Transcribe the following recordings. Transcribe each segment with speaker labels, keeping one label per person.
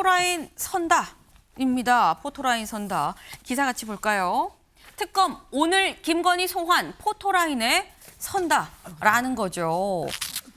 Speaker 1: 포토라인 선다입니다. 포토라인 선다. 기사 같이 볼까요? 특검 오늘 김건희 소환 포토라인에 선다라는 거죠.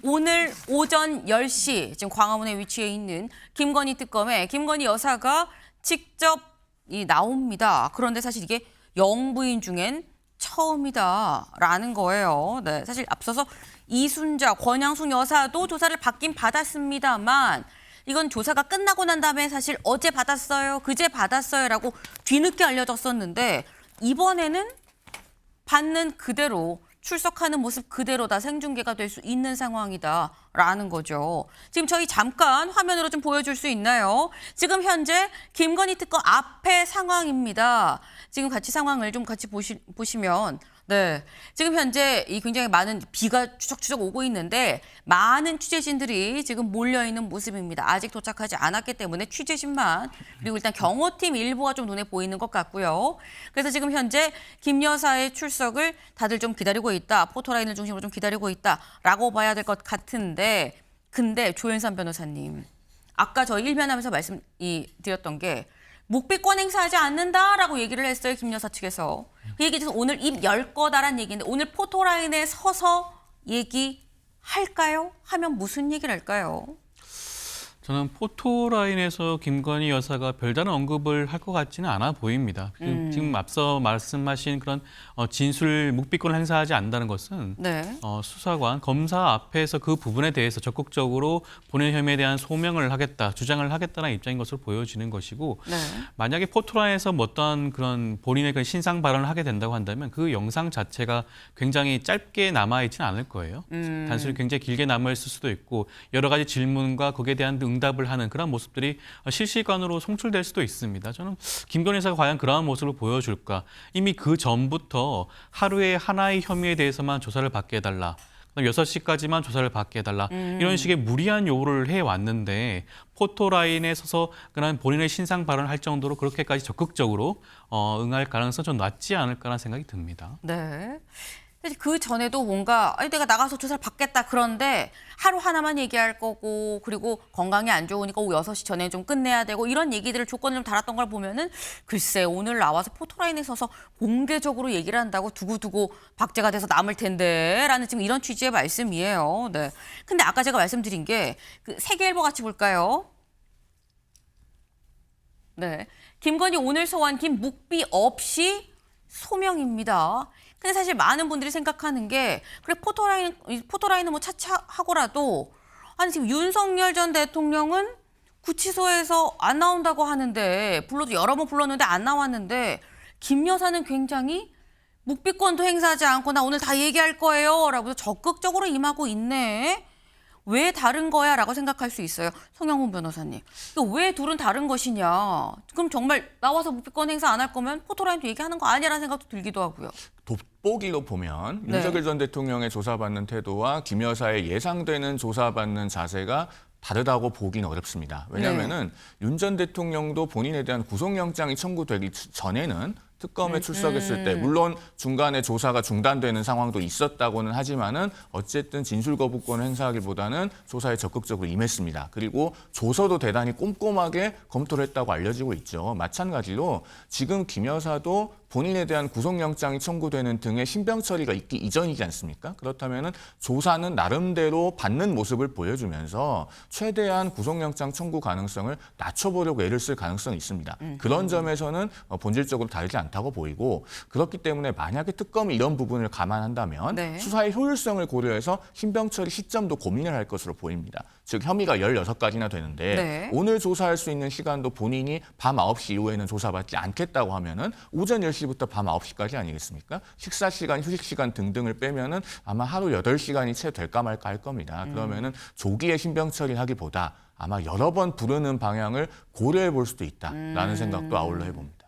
Speaker 1: 오늘 오전 10시 지금 광화문에 위치해 있는 김건희 특검에 김건희 여사가 직접 나옵니다. 그런데 사실 이게 영부인 중엔 처음이다라는 거예요. 네, 사실 앞서서 이순자, 권양숙 여사도 조사를 받긴 받았습니다만 이건 조사가 끝나고 난 다음에 사실 어제 받았어요, 그제 받았어요라고 뒤늦게 알려졌었는데 이번에는 받는 그대로 출석하는 모습 그대로 다 생중계가 될 수 있는 상황이다라는 거죠. 지금 저희 잠깐 화면으로 좀 보여줄 수 있나요? 지금 현재 김건희 특검 앞의 상황입니다. 지금 같이 상황을 좀 같이 보시면 네, 지금 현재 이 굉장히 많은 비가 추적추적 오고 있는데 많은 취재진들이 지금 몰려있는 모습입니다. 아직 도착하지 않았기 때문에 취재진만 그리고 일단 경호팀 일부가 좀 눈에 보이는 것 같고요. 그래서 지금 현재 김 여사의 출석을 다들 좀 기다리고 있다. 포토라인을 중심으로 좀 기다리고 있다라고 봐야 될 것 같은데 근데 조윤선 변호사님 아까 저희 일면하면서 말씀드렸던 게 묵비권 행사하지 않는다라고 얘기를 했어요. 김 여사 측에서. 그 얘기 중에서 오늘 입 열 거다라는 얘기인데 오늘 포토라인에 서서 얘기할까요? 하면 무슨 얘기를 할까요?
Speaker 2: 저는 포토라인에서 김건희 여사가 별다른 언급을 할 것 같지는 않아 보입니다. 지금 앞서 말씀하신 그런 진술 묵비권을 행사하지 않는다는 것은
Speaker 1: 네.
Speaker 2: 수사관, 검사 앞에서 그 부분에 대해서 적극적으로 본인 혐의에 대한 소명을 하겠다, 주장을 하겠다는 입장인 것으로 보여지는 것이고
Speaker 1: 네.
Speaker 2: 만약에 포토라인에서 어떠한 그런 본인의 그런 신상 발언을 하게 된다고 한다면 그 영상 자체가 굉장히 짧게 남아있지는 않을 거예요. 단순히 굉장히 길게 남아있을 수도 있고 여러 가지 질문과 거기에 대한 응답을 하는 그런 모습들이 실시간으로 송출될 수도 있습니다. 저는 김건희 여사가 과연 그러한 모습을 보여줄까? 이미 그 전부터 하루에 하나의 혐의에 대해서만 조사를 받게 해달라. 6시까지만 조사를 받게 해달라. 이런 식의 무리한 요구를 해왔는데 포토라인에 서서 그런 본인의 신상 발언을 할 정도로 그렇게까지 적극적으로 응할 가능성은 좀 낮지 않을까라는 생각이 듭니다.
Speaker 1: 네. 그 전에도 뭔가 내가 나가서 조사를 받겠다 그런데 하루 하나만 얘기할 거고 그리고 건강이 안 좋으니까 오후 6시 전에 좀 끝내야 되고 이런 얘기들을 조건을 좀 달았던 걸 보면은 글쎄 오늘 나와서 포토라인에 서서 공개적으로 얘기를 한다고 두고두고 박제가 돼서 남을 텐데 라는 지금 이런 취지의 말씀이에요. 네. 근데 아까 제가 말씀드린 게 그 세계일보 같이 볼까요? 네. 김건희 오늘 소환 김 묵비 없이 소명입니다. 근데 사실 많은 분들이 생각하는 게 그래 포토라인은 뭐 차차하고라도 아니 지금 윤석열 전 대통령은 구치소에서 안 나온다고 하는데 불러도 여러 번 불렀는데 안 나왔는데 김 여사는 굉장히 묵비권도 행사하지 않고 나 오늘 다 얘기할 거예요 라고 적극적으로 임하고 있네. 왜 다른 거야? 라고 생각할 수 있어요. 송영훈 변호사님. 왜 둘은 다른 것이냐. 그럼 정말 나와서 묵비권 행사 안 할 거면 포토라인도 얘기하는 거 아니라는 생각도 들기도 하고요.
Speaker 3: 돋보기로 보면
Speaker 1: 네.
Speaker 3: 윤석열 전 대통령의 조사받는 태도와 김 여사의 예상되는 조사받는 자세가 다르다고 보기는 어렵습니다. 왜냐하면은 윤 전 대통령도 본인에 대한 구속영장이 청구되기 전에는 특검에 출석했을 때 물론 중간에 조사가 중단되는 상황도 있었다고는 하지만은 어쨌든 진술 거부권을 행사하기보다는 조사에 적극적으로 임했습니다. 그리고 조서도 대단히 꼼꼼하게 검토를 했다고 알려지고 있죠. 마찬가지로 지금 김 여사도 본인에 대한 구속영장이 청구되는 등의 신병 처리가 있기 이전이지 않습니까? 그렇다면은 조사는 나름대로 받는 모습을 보여주면서 최대한 구속영장 청구 가능성을 낮춰보려고 애를 쓸 가능성이 있습니다. 그런 점에서는 본질적으로 다르지 않다고 보이고 그렇기 때문에 만약에 특검이 이런 부분을 감안한다면
Speaker 1: 네.
Speaker 3: 수사의 효율성을 고려해서 신병 처리 시점도 고민을 할 것으로 보입니다. 즉 혐의가 16가지나 되는데
Speaker 1: 네.
Speaker 3: 오늘 조사할 수 있는 시간도 본인이 밤 9시 이후에는 조사받지 않겠다고 하면은 오전 10시부터 밤 9시까지 아니겠습니까? 식사 시간, 휴식 시간 등등을 빼면은 아마 하루 8시간이 채 될까 말까 할 겁니다. 그러면은 조기에 신병 처리를 하기보다 아마 여러 번 부르는 방향을 고려해 볼 수도 있다라는 생각도 아울러 해봅니다.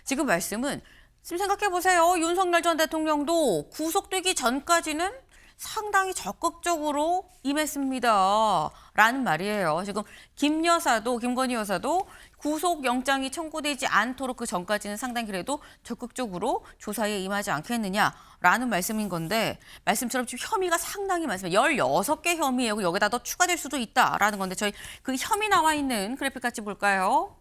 Speaker 1: 지금 말씀은 지금 생각해 보세요. 윤석열 전 대통령도 구속되기 전까지는 상당히 적극적으로 임했습니다. 라는 말이에요. 지금 김건희 여사도 구속영장이 청구되지 않도록 그 전까지는 상당히 그래도 적극적으로 조사에 임하지 않겠느냐라는 말씀인 건데 말씀처럼 지금 혐의가 상당히 많습니다. 16개 혐의예요. 여기다 더 추가될 수도 있다라는 건데 저희 그 혐의 나와 있는 그래픽 같이 볼까요?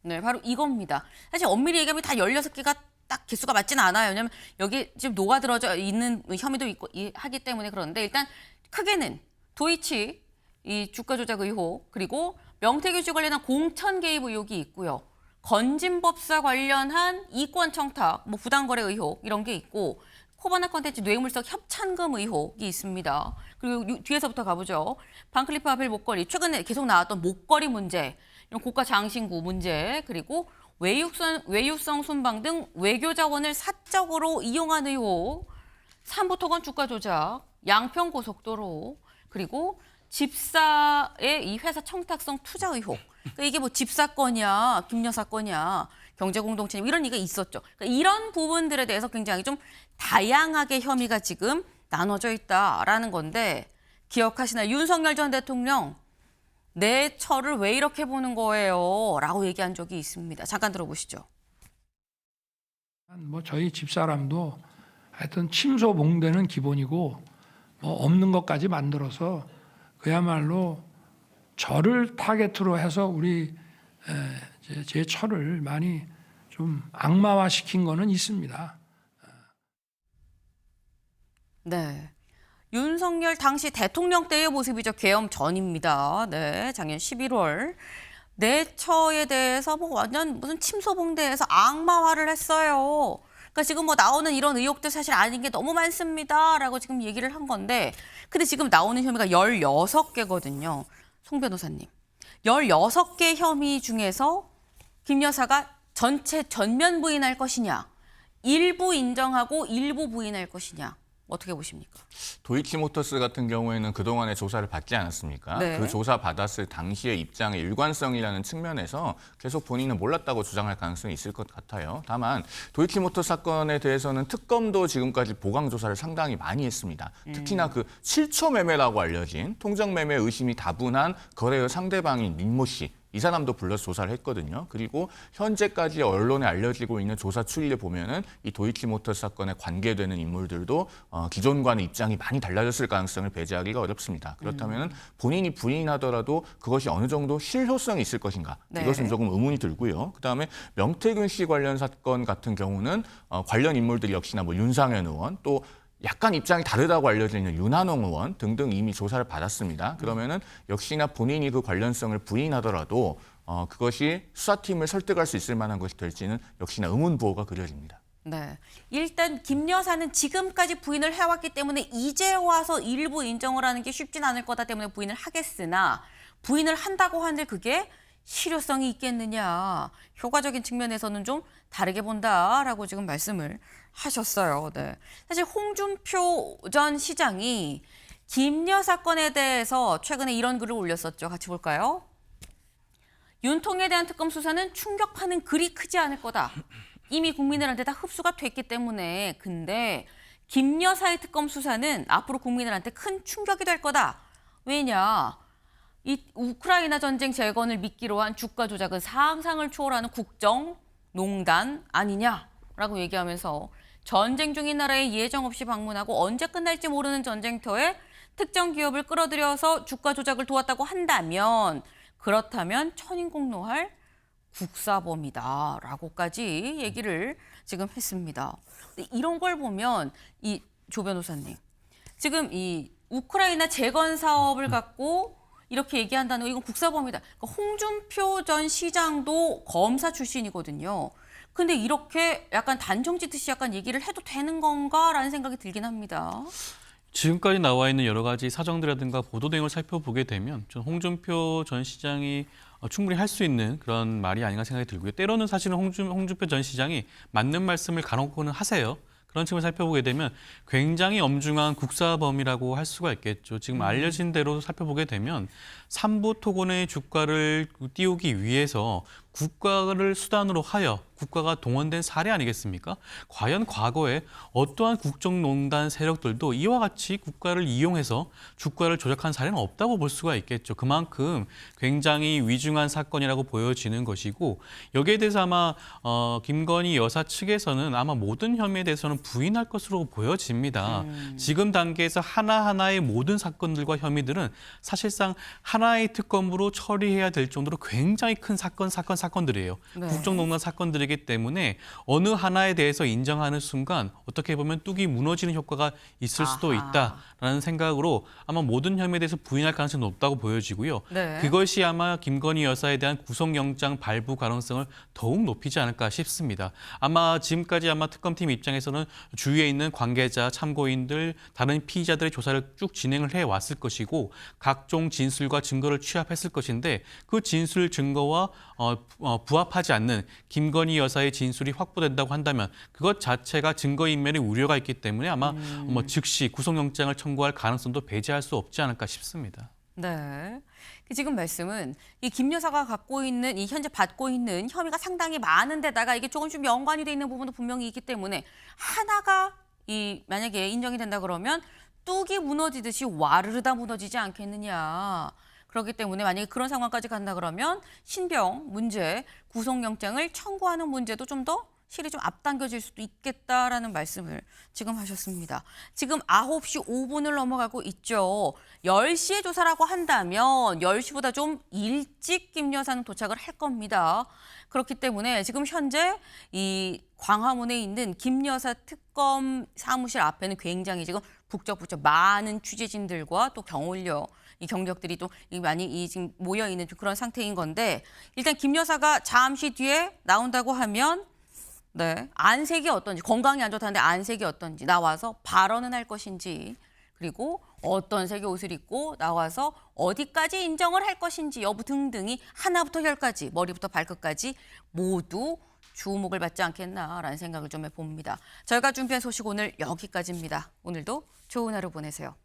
Speaker 1: 네, 바로 이겁니다. 사실 엄밀히 얘기하면 다 16개가 딱 개수가 맞지는 않아요. 왜냐하면 여기 지금 녹아들어져 있는 혐의도 있고 하기 때문에 그런데 일단 크게는 도이치 이 주가 조작 의혹 그리고 명태균 씨 관련한 공천 개입 의혹이 있고요. 건진법사 관련한 이권 청탁, 뭐 부당거래 의혹 이런 게 있고 코바나 컨텐츠 뇌물성 협찬금 의혹이 있습니다. 그리고 뒤에서부터 가보죠. 반클리프 아벨 목걸이, 최근에 계속 나왔던 목걸이 문제, 이런 고가 장신구 문제, 그리고 외유성 순방 등 외교 자원을 사적으로 이용한 의혹, 삼부토건 주가 조작, 양평 고속도로, 그리고 집사의 이 회사 청탁성 투자 의혹. 그러니까 이게 뭐 집사건이야, 김여사건이야, 경제공동체 이런 얘기가 있었죠. 그러니까 이런 부분들에 대해서 굉장히 좀 다양하게 혐의가 지금 나눠져 있다라는 건데 기억하시나요? 윤석열 전 대통령 내 처를 왜 이렇게 보는 거예요? 라고 얘기한 적이 있습니다. 잠깐 들어보시죠.
Speaker 4: 뭐 저희 집사람도 하여튼 침소봉대는 기본이고 뭐 없는 것까지 만들어서 그야말로 저를 타겟으로 해서 우리 제 처를 많이 좀 악마화시킨 거는 있습니다.
Speaker 1: 네. 윤석열 당시 대통령 때의 모습이죠. 계엄 전입니다. 네, 작년 11월. 내 처에 대해서 뭐 완전 무슨 침소봉대에서 악마화를 했어요. 그러니까 지금 뭐 나오는 이런 의혹들 사실 아닌 게 너무 많습니다라고 지금 얘기를 한 건데 근데 지금 나오는 혐의가 16개거든요. 송 변호사님. 16개 혐의 중에서 김 여사가 전체 전면 부인할 것이냐, 일부 인정하고 일부 부인할 것이냐. 어떻게 보십니까?
Speaker 3: 도이치모터스 같은 경우에는 그동안의 조사를 받지 않았습니까?
Speaker 1: 네.
Speaker 3: 그 조사 받았을 당시의 입장의 일관성이라는 측면에서 계속 본인은 몰랐다고 주장할 가능성이 있을 것 같아요. 다만 도이치모터스 사건에 대해서는 특검도 지금까지 보강 조사를 상당히 많이 했습니다. 특히나 그 7초 매매라고 알려진 통정 매매 의심이 다분한 거래의 상대방인 민모 씨. 이 사람도 불러서 조사를 했거든요. 그리고 현재까지 언론에 알려지고 있는 조사 추이를 보면은 이 도이치모터스 사건에 관계되는 인물들도 기존과는 입장이 많이 달라졌을 가능성을 배제하기가 어렵습니다. 그렇다면 본인이 부인하더라도 그것이 어느 정도 실효성이 있을 것인가?
Speaker 1: 네.
Speaker 3: 이것은 조금 의문이 들고요. 그다음에 명태균 씨 관련 사건 같은 경우는 관련 인물들이 역시나 뭐 윤상현 의원 또 약간 입장이 다르다고 알려져 있는 윤한홍 의원 등등 이미 조사를 받았습니다. 그러면은 역시나 본인이 그 관련성을 부인하더라도 그것이 수사팀을 설득할 수 있을 만한 것이 될지는 역시나 의문부호가 그려집니다.
Speaker 1: 네. 일단 김 여사는 지금까지 부인을 해왔기 때문에 이제 와서 일부 인정을 하는 게 쉽진 않을 거다 때문에 부인을 하겠으나 부인을 한다고 한들 그게 실효성이 있겠느냐. 효과적인 측면에서는 좀 다르게 본다라고 지금 말씀을 하셨어요. 네. 사실 홍준표 전 시장이 김여 사건에 대해서 최근에 이런 글을 올렸었죠. 같이 볼까요? 윤통에 대한 특검 수사는 충격파는 그리 크지 않을 거다. 이미 국민들한테 다 흡수가 됐기 때문에. 근데 김 여사의 특검 수사는 앞으로 국민들한테 큰 충격이 될 거다. 왜냐? 이 우크라이나 전쟁 재건을 미끼로 한 주가 조작은 상상을 초월하는 국정농단 아니냐라고 얘기하면서 전쟁 중인 나라에 예정 없이 방문하고 언제 끝날지 모르는 전쟁터에 특정 기업을 끌어들여서 주가 조작을 도왔다고 한다면 그렇다면 천인공노할 국사범이다라고까지 얘기를 지금 했습니다. 이런 걸 보면 이 조 변호사님 지금 이 우크라이나 재건 사업을 갖고 이렇게 얘기한다는 거 이건 국사범이다. 그러니까 홍준표 전 시장도 검사 출신이거든요. 근데 이렇게 약간 단정짓듯이 약간 얘기를 해도 되는 건가라는 생각이 들긴 합니다.
Speaker 2: 지금까지 나와 있는 여러 가지 사정들이라든가 보도 내용을 살펴보게 되면 전 홍준표 전 시장이 충분히 할 수 있는 그런 말이 아닌가 생각이 들고요. 때로는 사실은 홍준표 전 시장이 맞는 말씀을 간혹은 하세요. 그런 측면을 살펴보게 되면 굉장히 엄중한 국사범이라고 할 수가 있겠죠. 지금 알려진 대로 살펴보게 되면 삼부 토건의 주가를 띄우기 위해서 국가를 수단으로 하여 국가가 동원된 사례 아니겠습니까? 과연 과거에 어떠한 국정농단 세력들도 이와 같이 국가를 이용해서 주가를 조작한 사례는 없다고 볼 수가 있겠죠. 그만큼 굉장히 위중한 사건이라고 보여지는 것이고 여기에 대해서 아마 김건희 여사 측에서는 아마 모든 혐의에 대해서는 부인할 것으로 보여집니다. 지금 단계에서 하나하나의 모든 사건들과 혐의들은 사실상 하나의 특검으로 처리해야 될 정도로 굉장히 큰 사건들이에요.
Speaker 1: 네.
Speaker 2: 국정농단 사건들이기 때문에 어느 하나에 대해서 인정하는 순간 어떻게 보면 뚝이 무너지는 효과가 있을 수도 있다라는 생각으로 아마 모든 혐의에 대해서 부인할 가능성이 높다고 보여지고요.
Speaker 1: 네.
Speaker 2: 그것이 아마 김건희 여사에 대한 구속영장 발부 가능성을 더욱 높이지 않을까 싶습니다. 아마 지금까지 아마 특검팀 입장에서는 주위에 있는 관계자, 참고인들, 다른 피의자들의 조사를 쭉 진행을 해왔을 것이고 각종 진술과 증거를 취합했을 것인데 그 진술 증거와 부합하지 않는 김건희 여사의 진술이 확보된다고 한다면 그것 자체가 증거인멸의 우려가 있기 때문에 아마 즉시 구속영장을 청구할 가능성도 배제할 수 없지 않을까 싶습니다.
Speaker 1: 네. 지금 말씀은 이 김 여사가 갖고 있는 이 현재 받고 있는 혐의가 상당히 많은데다가 이게 조금씩 연관이 돼 있는 부분도 분명히 있기 때문에 하나가 만약에 인정이 된다 그러면 뚝이 무너지듯이 와르르 다 무너지지 않겠느냐. 그렇기 때문에 만약에 그런 상황까지 간다 그러면 신병 문제, 구속영장을 청구하는 문제도 좀 더 실이 좀 앞당겨질 수도 있겠다라는 말씀을 지금 하셨습니다. 지금 9시 5분을 넘어가고 있죠. 10시에 조사라고 한다면 10시보다 좀 일찍 김 여사는 도착을 할 겁니다. 그렇기 때문에 지금 현재 이 광화문에 있는 김 여사 특검 사무실 앞에는 굉장히 지금 북적북적 많은 취재진들과 또 경호인력 이 경력들이 또 많이 지금 모여 있는 그런 상태인 건데 일단 김 여사가 잠시 뒤에 나온다고 하면 네, 안색이 어떤지, 건강이 안 좋다는데 안색이 어떤지 나와서 발언은 할 것인지 그리고 어떤 색의 옷을 입고 나와서 어디까지 인정을 할 것인지 여부 등등이 하나부터 열까지 머리부터 발끝까지 모두 주목을 받지 않겠나라는 생각을 좀 해봅니다. 저희가 준비한 소식 오늘 여기까지입니다. 오늘도 좋은 하루 보내세요.